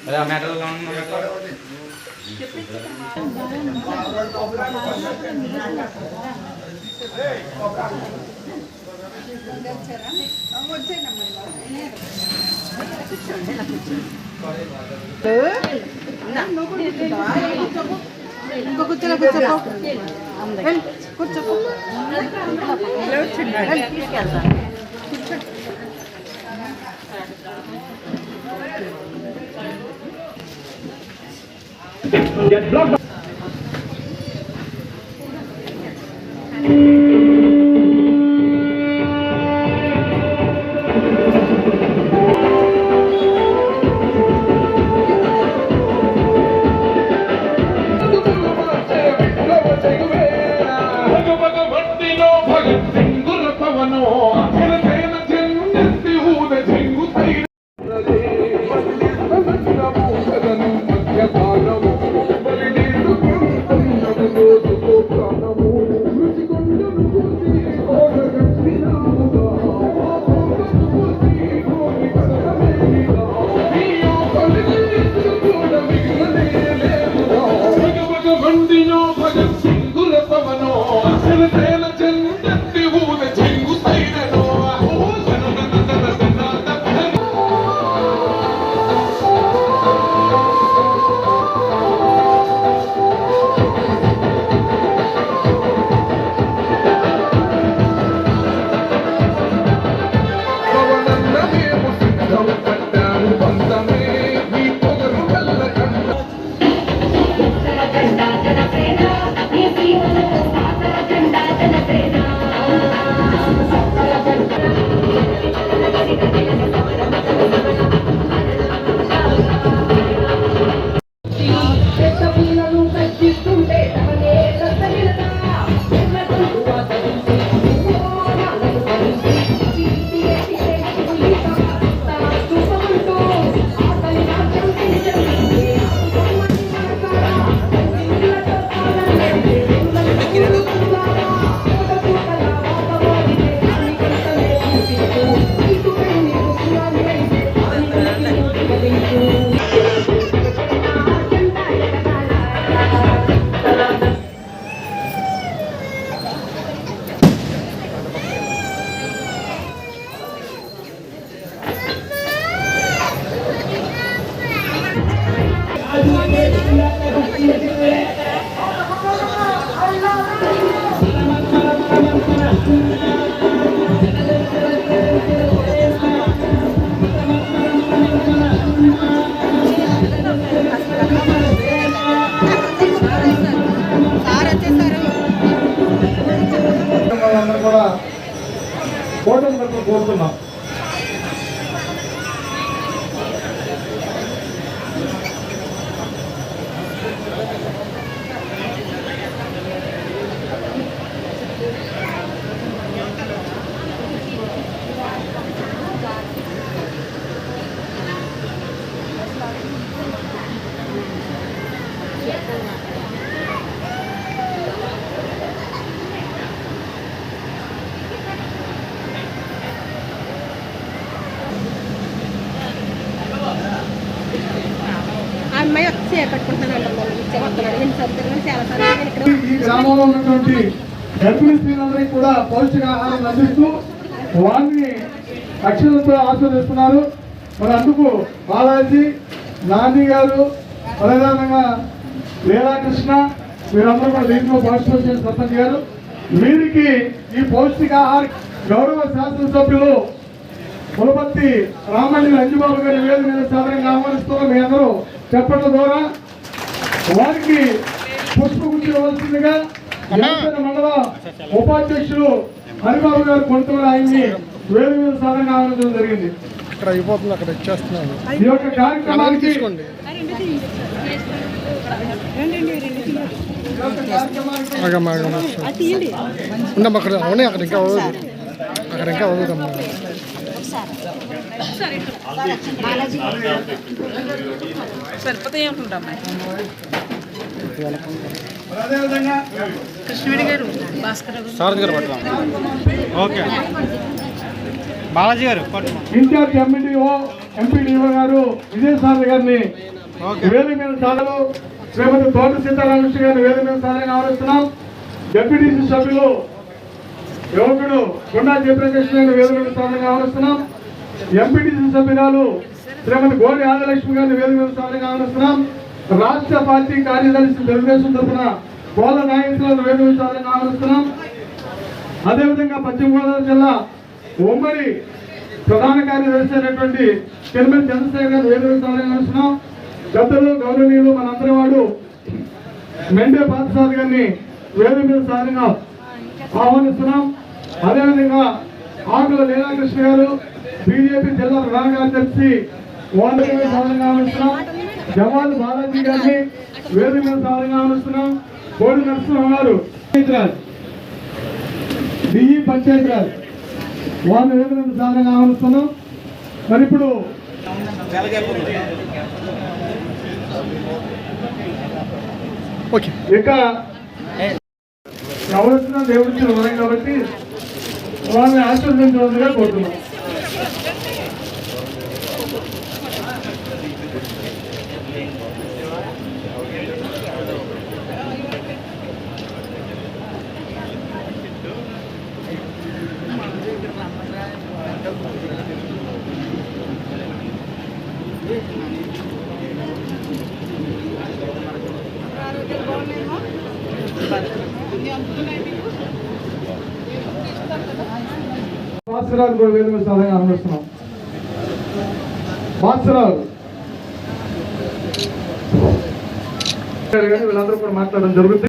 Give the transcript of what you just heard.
అదే metal Get blocked. ఫోటోలు కోరుతున్నాం. ఈ గ్రామంలో ఉన్నటువంటి గర్భిణీ స్త్రీలందరికీ కూడా పౌష్టికాహారం అందిస్తూ వారిని అక్షరాలతో ఆస్వాదిస్తున్నారు. మరి అందుకు బాలాజీ, నాని గారు, ప్రధానంగా లీలాకృష్ణ వీరందరూ కూడా దీంట్లో పార్టిసిపేట్ చేసిన సర్పంచ్ గారు, వీరికి ఈ పౌష్టికాహార గౌరవ శాసనసభ్యులు పులపర్తి రామల్లి అంజుబాబు గారి వేదిక మీద సాధారణంగా ఆహ్వానిస్తున్న మీ అందరూ చెప్పడం ద్వారా వారికి పుష్పగుచ్చి ఇవ్వాల్సిందిగా మండల ఉపాధ్యక్షులు హరిబాబు గారు కొంతమంది ఆయన్ని వేదిక మీద సాధారణంగా ఆహ్వానించడం జరిగింది. అక్కడ అయిపోతుంది, అక్కడ ఇచ్చేస్తున్నాను. ఈ యొక్క కార్యక్రమానికి తీసుకోండి. ఉండమ్మా, అక్కడ అవునాయి, అక్కడ ఇంకా అవ్వదు, అక్కడ ఇంకా అవ్వదమ్మా. కృష్ణుడి గారు, భాస్కర్ సారథి గారు పట్టుకోండి. ఓకే బాలాజీ గారు ఇన్ఛార్జ్ ఎంఈడిఓ ఎంపీడీఓ గారు విజయసాయి గారిని వేదిక మీద సాధలు, శ్రీమతి తోట సీతారామకృష్ణ గారిని వేదిక మీద సాధనగా ఆహ్వానిస్తున్నాం. డిప్యూటీసీ సభ్యులు యువకుడు కొండా జయప్రకాష్ గారిని వేదిక మీద సాధనగా ఆహ్వానిస్తున్నాం. ఎంపీటీసీ సభ్యురాలు శ్రీమతి గోడి ఆదిలక్ష్మి గారిని వేదిక మీద సాధనగా ఆహ్వానిస్తున్నాం. రాష్ట్ర పార్టీ కార్యదర్శి తెలుగుదేశం తరఫున పోల నాయకులను వేదిక మీద సాధనగా ఆహ్వానిస్తున్నాం. అదేవిధంగా పశ్చిమ గోదావరి జిల్లా ఉమ్మడి ప్రధాన కార్యదర్శి అయినటువంటి తిరుమల చంద్రశేఖర్ గారు వేదిక మీద సాధనగా ఆహ్వానిస్తున్నాం. పెద్దలు గౌరవనీయులు మనందరి వాడు మెండే పార్థసారథి గారిని వేదిక మీద సాధనగా ఆహ్వానిస్తున్నాం. అదేవిధంగా ఆకుల లీలాకృష్ణ గారు బీజేపీ జిల్లా ప్రధాన కార్యదర్శి వారి మీద సాధనగా ఆహ్వానిస్తున్నాం. జవాన్ బాలాజీ గారిని వేదిక మీద సాధనగా ఆహ్వానిస్తున్నాం. కోడి నరసింహ గారు డిఈ పంచాయతీరాజ్ వారిని వేదిక మీద సాధనగా ఆహ్వానిస్తున్నాం. మరి ఇప్పుడు ఓకే ఇక ఎవరొచ్చినా దేవుడిచ్చిన వరం కాబట్టి వాళ్ళని ఆశీర్వదించవలసిగా కోరుతున్నాం. భాస్కరాలు కూడా వేదిక మీద సాధనగా ఆహ్వానిస్తున్నాం. భాస్కరాలు వీళ్ళందరూ కూడా మాట్లాడడం జరుగుతుంది.